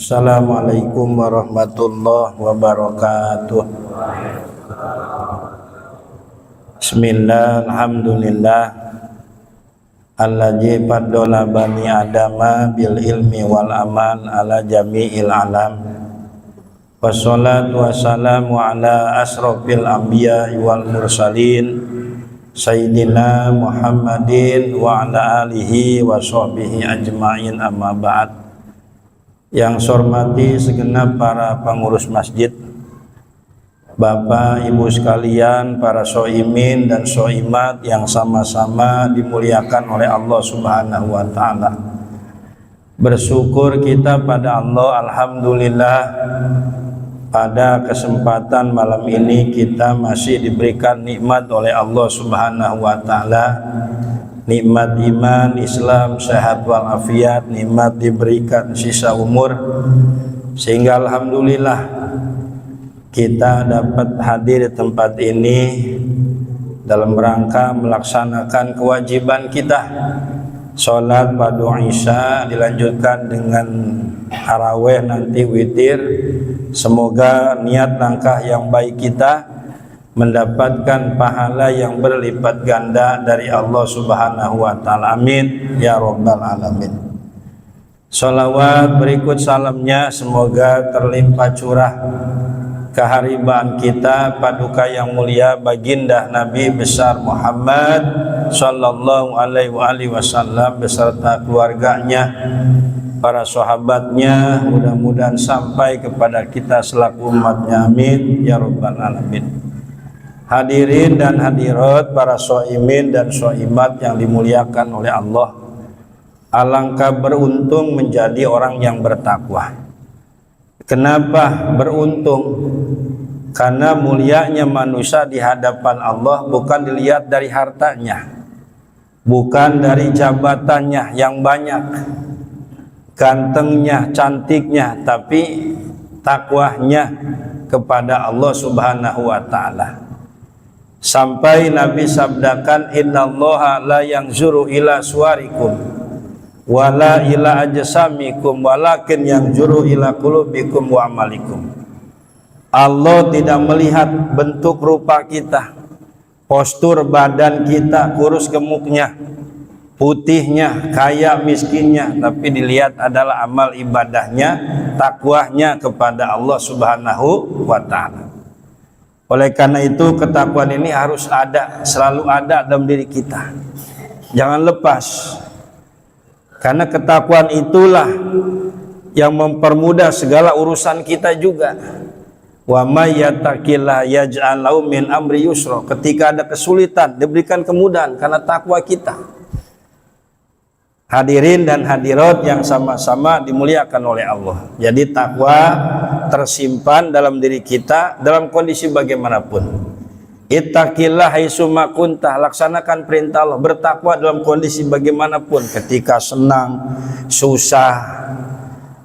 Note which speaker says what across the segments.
Speaker 1: Assalamualaikum warahmatullahi wabarakatuh. Bismillah, alhamdulillah alladzi faddala bani adama bil ilmi wal amal ala jami'il alam. Wassalatu wassalamu ala asrofil anbiya wal mursalin sayyidina Muhammadin wa ala alihi wa sahbihi ajma'in, amma ba'd. Yang saya hormati segenap para pengurus masjid, Bapak Ibu sekalian, para shoimin dan shoimat yang sama-sama dimuliakan oleh Allah Subhanahu wa ta'ala. Bersyukur kita pada Allah, alhamdulillah, pada kesempatan malam ini kita masih diberikan nikmat oleh Allah Subhanahu wa ta'ala, nikmat iman, Islam, sehat walafiat, nikmat diberikan sisa umur, sehingga alhamdulillah kita dapat hadir di tempat ini dalam rangka melaksanakan kewajiban kita sholat pada Isya, dilanjutkan dengan tarawih, nanti witir. Semoga niat langkah yang baik kita mendapatkan pahala yang berlipat ganda dari Allah Subhanahu wa ta'ala. Amin ya rabbal alamin. Sholawat berikut salamnya semoga terlimpah curah keharibaan kita paduka yang mulia baginda Nabi besar Muhammad sallallahu alaihi wasallam beserta keluarganya, para sahabatnya, mudah-mudahan sampai kepada kita selaku umatnya. Amin ya rabbal alamin. Hadirin dan hadirat, para shoimin dan shoimat yang dimuliakan oleh Allah, alangkah beruntung menjadi orang yang bertakwa. Kenapa beruntung? Karena mulianya manusia di hadapan Allah bukan dilihat dari hartanya, bukan dari jabatannya yang banyak, gantengnya, cantiknya, tapi takwanya kepada Allah Subhanahu wa ta'ala. Sampai Nabi sabdakan, innallaha la yanzuru ila suwarikum wala ila ajsamikum walakin yanzuru ila qulubikum wa amalikum. Allah tidak melihat bentuk rupa kita, postur badan kita, kurus gemuknya, putihnya, kaya miskinnya, tapi dilihat adalah amal ibadahnya, takwanya kepada Allah Subhanahu wa ta'ala. Oleh karena itu ketakwaan ini harus ada, selalu ada dalam diri kita. Jangan lepas. Karena ketakwaan itulah yang mempermudah segala urusan kita juga. Wa may yattaqillah yaj'al lahu min amri yusra. Ketika ada kesulitan diberikan kemudahan karena takwa kita. Hadirin dan hadirat yang sama-sama dimuliakan oleh Allah. Jadi takwa tersimpan dalam diri kita dalam kondisi bagaimanapun. Ittaqillah haitsuma kuntah, laksanakan perintah Allah, bertakwa dalam kondisi bagaimanapun, ketika senang, susah,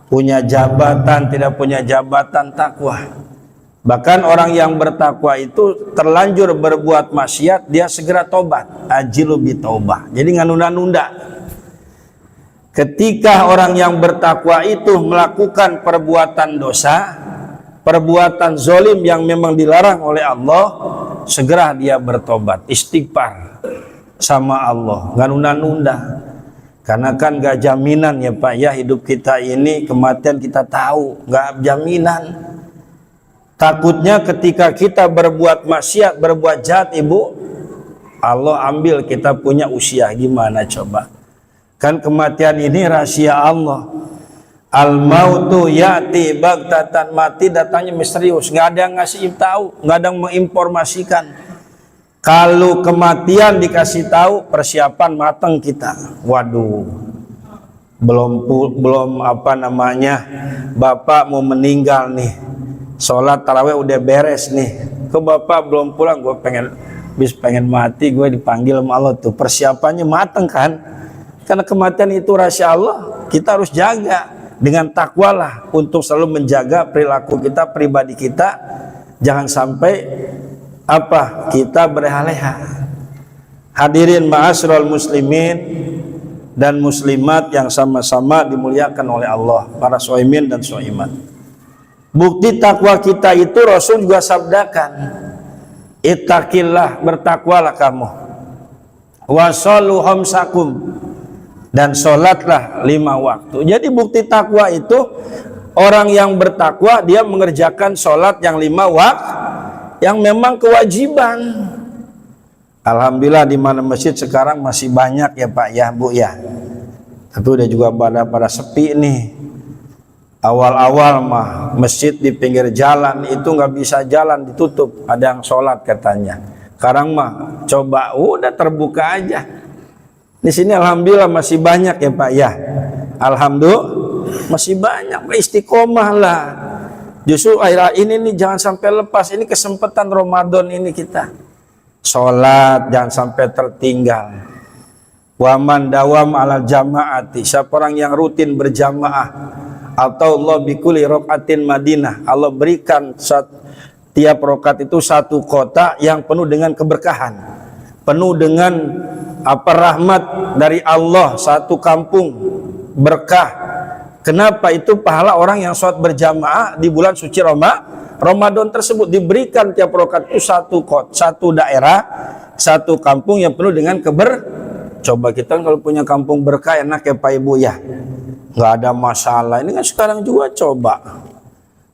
Speaker 1: punya jabatan, tidak punya jabatan, takwa. Bahkan orang yang bertakwa itu terlanjur berbuat maksiat, dia segera tobat, ajilu bitaubah. Jadi nggak nunda-nunda. Ketika orang yang bertakwa itu melakukan perbuatan dosa, perbuatan zolim yang memang dilarang oleh Allah, segera dia bertobat, istighfar sama Allah, nggak nunda-nunda. Karena kan nggak jaminan ya Pak ya, hidup kita ini, kematian kita tahu, nggak jaminan. Takutnya ketika kita berbuat maksiat, berbuat jahat, Ibu, Allah ambil kita punya usia, gimana coba? Kan kematian ini rahasia Allah. Al-mautu ya'ti baghtatan, mati datangnya misterius, nggak ada yang ngasih tahu, nggak ada yang menginformasikan. Kalau kematian dikasih tahu, persiapan matang kita. Waduh, belum apa namanya, bapak mau meninggal nih, sholat tarawih udah beres nih, ke bapak belum pulang, gue pengen mati, gue dipanggil sama Allah tuh, persiapannya matang kan? Karena kematian itu rahasia Allah, kita harus jaga. Dengan takwalah untuk selalu menjaga perilaku kita, pribadi kita, jangan sampai kita berleha-leha. Hadirin ma'asyiral muslimin, dan muslimat yang sama-sama dimuliakan oleh Allah, para shaimin dan shaimat. Bukti takwa kita itu Rasul juga sabdakan, ittaqillah, bertakwalah kamu, wasallu khamsakum, dan sholatlah 5 waktu. Jadi bukti takwa itu orang yang bertakwa dia mengerjakan sholat yang 5 waktu yang memang kewajiban. Alhamdulillah di mana masjid sekarang masih banyak ya Pak ya Bu ya. Tapi udah juga pada sepi nih. Awal-awal mah masjid di pinggir jalan itu nggak bisa jalan, ditutup, ada yang sholat katanya. Sekarang mah coba udah terbuka aja. Di sini alhamdulillah masih banyak ya Pak ya. Alhamdulillah masih banyak, istiqomah lah. Justru akhir ini nih jangan sampai lepas, ini kesempatan Ramadan ini kita. Sholat jangan sampai tertinggal. Waman dawam ala jamaati, siapa orang yang rutin berjamaah, atau Allah bikuli rokaatin Madinah, Allah berikan tiap rokat itu 1 kota yang penuh dengan keberkahan, penuh dengan rahmat dari Allah, 1 kampung berkah. Kenapa? Itu pahala orang yang sholat berjamaah di bulan suci Ramadan tersebut, diberikan tiap rokat itu 1 kota, 1 daerah, 1 kampung yang penuh dengan Coba kita kalau punya kampung berkah enak ya Pak Ibu ya, nggak ada masalah. Ini kan sekarang juga coba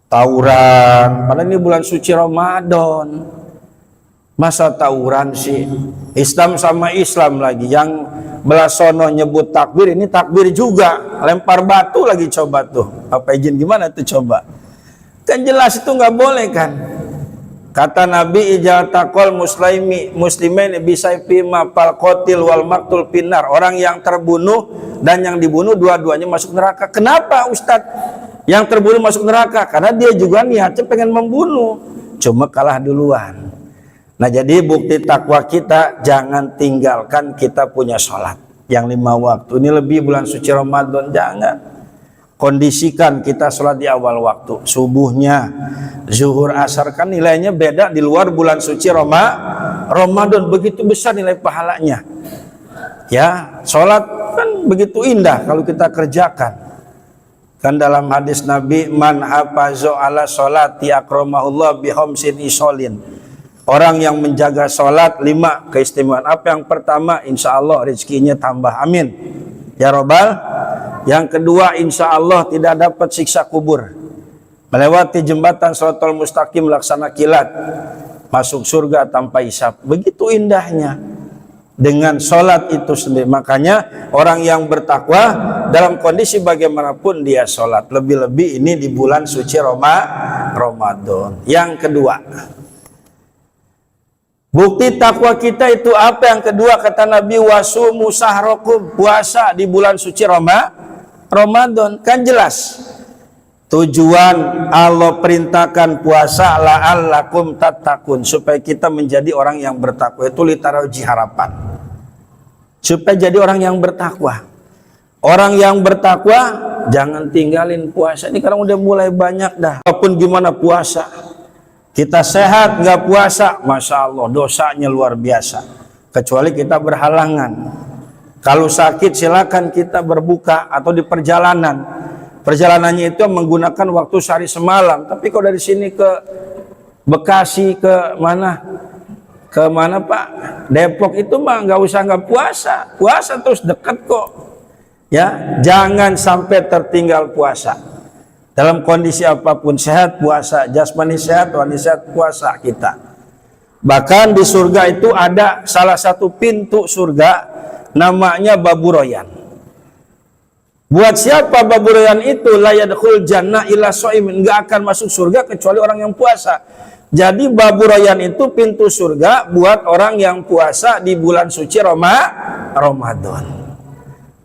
Speaker 1: tawuran, padahal ini bulan suci Ramadan, masa tawuran sih? Islam sama Islam lagi, yang belah sono nyebut takbir, ini takbir juga, lempar batu lagi coba tuh. Apa izin gimana tuh coba? Kan jelas itu nggak boleh kan? Kata Nabi, ijal taqol muslimain bisayfi ma fal qatil wal maqtul finnar. Orang yang terbunuh dan yang dibunuh dua-duanya masuk neraka. Kenapa Ustadz? Yang terbunuh masuk neraka karena dia juga niatnya pengen membunuh, cuma kalah duluan. Nah, jadi bukti takwa kita, jangan tinggalkan kita punya sholat yang 5 waktu. Ini lebih bulan suci Ramadan, jangan. Kondisikan kita sholat di awal waktu, subuhnya, zuhur, asar, kan nilainya beda di luar bulan suci Ramadan, begitu besar nilai pahalanya. Ya, sholat kan begitu indah kalau kita kerjakan. Kan dalam hadis Nabi, man hafazo ala sholati akramahullah bihomsin isolin. Orang yang menjaga sholat 5 keistimewaan. Apa yang pertama? Insya Allah rezekinya tambah, amin ya robbal. Yang kedua, insya Allah tidak dapat siksa kubur, melewati jembatan Shiratal Mustaqim laksana kilat, masuk surga tanpa hisab. Begitu indahnya dengan sholat itu sendiri. Makanya orang yang bertakwa dalam kondisi bagaimanapun dia sholat, lebih-lebih ini di bulan suci Ramadan. Yang kedua, bukti takwa kita itu apa? Yang kedua kata Nabi, wasumu sahrokum, puasa di bulan suci Ramadan. Kan jelas tujuan Allah perintahkan puasa la'allakum tattaqun, supaya kita menjadi orang yang bertakwa. Itu litaraji harapan, supaya jadi orang yang bertakwa. Orang yang bertakwa jangan tinggalin puasa. Ini sekarang udah mulai banyak dah, apapun gimana puasa. Kita sehat nggak puasa, Masya Allah dosanya luar biasa. Kecuali kita berhalangan. Kalau sakit silakan kita berbuka atau di perjalanan. Perjalanannya itu menggunakan waktu sehari semalam. Tapi kalau dari sini ke Bekasi ke mana Pak? Depok itu mah nggak usah nggak puasa. Puasa terus dekat kok. Ya, jangan sampai tertinggal puasa. Dalam kondisi apapun, sehat puasa, jasmani sehat, rohani sehat, puasa kita. Bahkan di surga itu ada salah satu pintu surga, namanya Babu Royan. Buat siapa Babu Royan itu? La yadkhul jannah illa shaimin, enggak akan masuk surga kecuali orang yang puasa. Jadi Babu Royan itu pintu surga buat orang yang puasa di bulan suci Ramadan.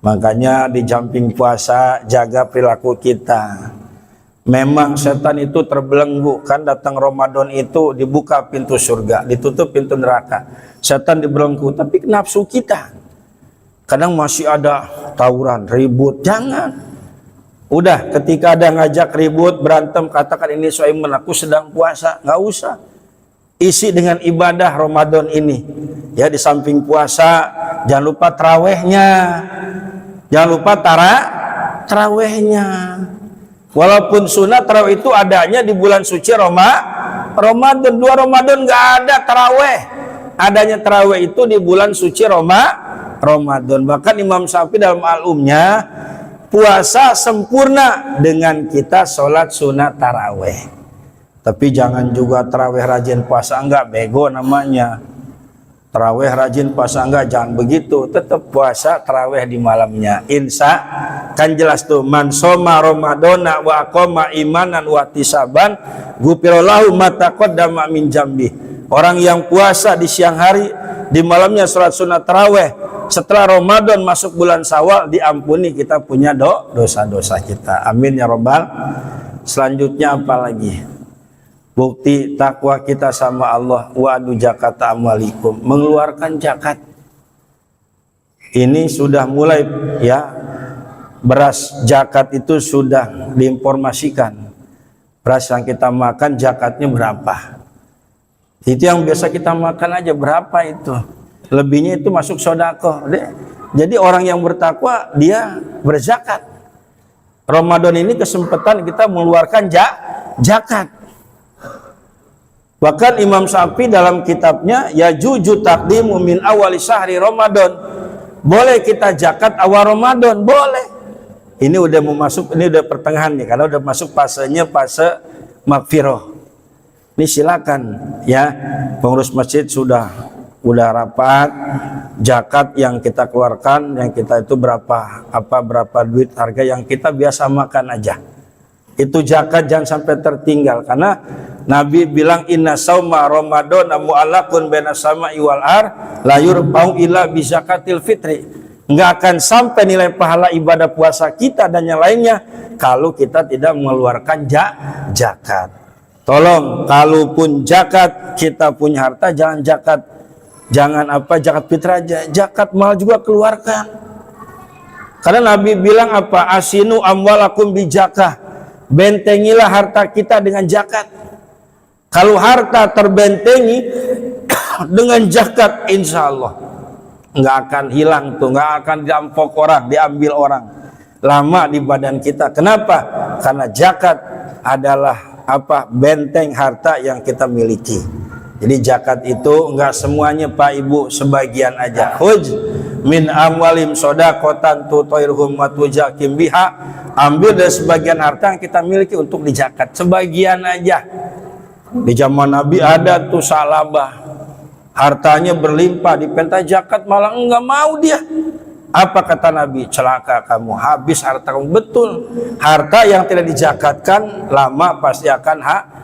Speaker 1: Makanya di samping puasa jaga perilaku kita. Memang setan itu terbelenggu, kan datang Ramadan itu dibuka pintu surga, ditutup pintu neraka. Setan dibelenggu, tapi nafsu kita kadang masih ada tawuran, ribut. Jangan. Udah, ketika ada ngajak ribut, berantem, katakan ini soiman, aku sedang puasa. Nggak usah. Isi dengan ibadah Ramadan ini. Ya, di samping puasa, jangan lupa tarawehnya. Jangan lupa tarawehnya. Walaupun sunnah taraweh itu adanya di bulan suci Ramadan. 2 Ramadan nggak ada taraweh. Adanya taraweh itu di bulan suci Ramadan. Bahkan Imam Syafi'i dalam al-umnya, puasa sempurna dengan kita sholat sunnah taraweh. Tapi jangan juga taraweh rajin puasa enggak, bego namanya. Taraweh rajin puasa enggak, jangan begitu. Tetap puasa taraweh di malamnya. Insya kan jelas tuh, man soma ramadhana wa aqama imanan wa ihtisaban ghufirallahu ma taqaddama min jambi. Orang yang puasa di siang hari, di malamnya sholat sunnah taraweh, setelah Ramadan masuk bulan Syawal, diampuni kita punya dosa-dosa kita. Amin ya robbal. Selanjutnya apa lagi? Bukti takwa kita sama Allah, wa'adu zakat amwalikum, mengeluarkan zakat. Ini sudah mulai ya, beras zakat itu sudah diinformasikan. Beras yang kita makan zakatnya berapa? Itu yang biasa kita makan aja, berapa itu? Lebihnya itu masuk sedekah. Jadi orang yang bertakwa dia berzakat. Ramadan ini kesempatan kita mengeluarkan zakat. Bahkan Imam Syafi'i dalam kitabnya yajuju taqdimu min awali syahri Ramadan, boleh kita zakat awal Ramadan, boleh. Ini udah mau masuk, ini udah pertengahan nih, karena udah masuk fasenya fase magfirah. Ini silakan ya, pengurus masjid sudah rapat, zakat yang kita keluarkan, yang kita itu berapa duit harga yang kita biasa makan aja. Itu zakat jangan sampai tertinggal, karena Nabi bilang inna sauma Ramadan mu'allaqun baina sama'i wal ar la yurfa'u illa bi zakatil fitri. Enggak akan sampai nilai pahala ibadah puasa kita dan yang lainnya kalau kita tidak mengeluarkan zakat. Tolong, kalaupun zakat kita punya harta, jangan zakat fitrah aja, zakat mal juga keluarkan. Karena Nabi bilang apa? Asinu amwalakum bi zakah. Bentengilah harta kita dengan zakat. Kalau harta terbentengi dengan zakat, insya Allah nggak akan hilang tuh, nggak akan dirampok orang, diambil orang lama di badan kita. Kenapa? Karena zakat adalah benteng harta yang kita miliki. Jadi zakat itu nggak semuanya Pak Ibu, sebagian aja. Huj min amwalim shadaqatan tutahhiruhum wa tuzakim biha. Ambil dari sebagian harta yang kita miliki untuk dizakat, sebagian aja. Di zaman Nabi ada tuh salabah, hartanya berlimpah, dipenta zakat malah enggak mau dia. Apa kata Nabi? Celaka kamu, habis harta kamu. Betul, harta yang tidak dizakatkan lama pasti akan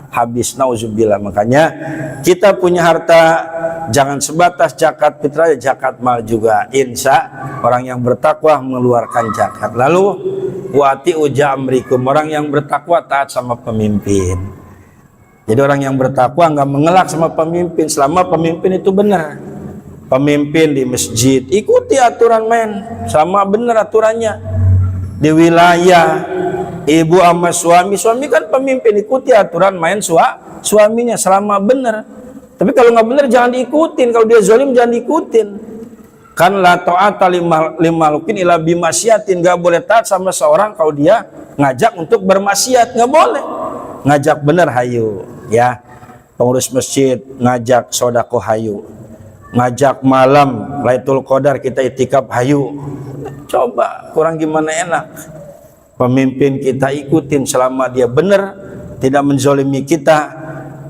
Speaker 1: habis. Nauzubillah. Makanya kita punya harta jangan sebatas zakat fitrah, zakat mal juga. Insya orang yang bertakwa mengeluarkan zakat. Lalu wati uja amrikum, orang yang bertakwa taat sama pemimpin. Jadi orang yang bertakwa nggak mengelak sama pemimpin selama pemimpin itu benar. Pemimpin di masjid ikuti aturan sama benar aturannya. Di wilayah ibu sama suami kan pemimpin, ikuti aturan suaminya selama benar. Tapi kalau nggak benar jangan diikutin. Kalau dia zalim jangan diikutin. Kan la ta'ata limalukin ila bimasyiatin, nggak boleh taat sama seorang kalau dia ngajak untuk bermaksiat, nggak boleh. Ngajak bener hayu ya, pengurus masjid ngajak sodako hayu, ngajak malam Lailatul Qadar kita itikaf hayu. Coba kurang gimana enak. Pemimpin kita ikutin selama dia bener, tidak menzolimi kita,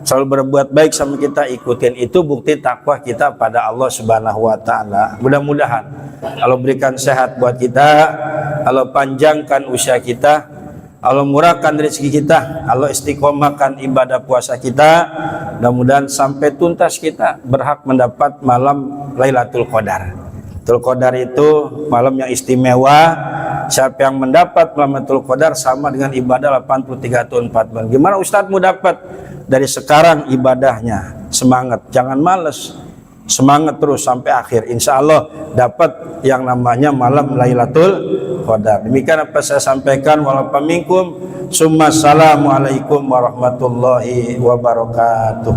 Speaker 1: selalu berbuat baik sama kita, ikutin. Itu bukti takwa kita pada Allah Subhanahu wa taala. Mudah-mudahan Allah berikan sehat buat kita, Allah panjangkan usia kita, Allah murahkan rezeki kita, Allah istiqomahkan ibadah puasa kita. Mudah-mudahan sampai tuntas kita berhak mendapat malam Lailatul Qadar. Lailatul Qadar itu malam yang istimewa. Siapa yang mendapat malam Lailatul Qadar sama dengan ibadah 83 tahun 4 bulan. Gimana Ustadz mau dapat? Dari sekarang ibadahnya, semangat, jangan males. Semangat terus sampai akhir. Insya Allah dapat yang namanya malam Lailatul Qadar. Demikian apa saya sampaikan. Walaupun summa assalamualaikum warahmatullahi wabarakatuh.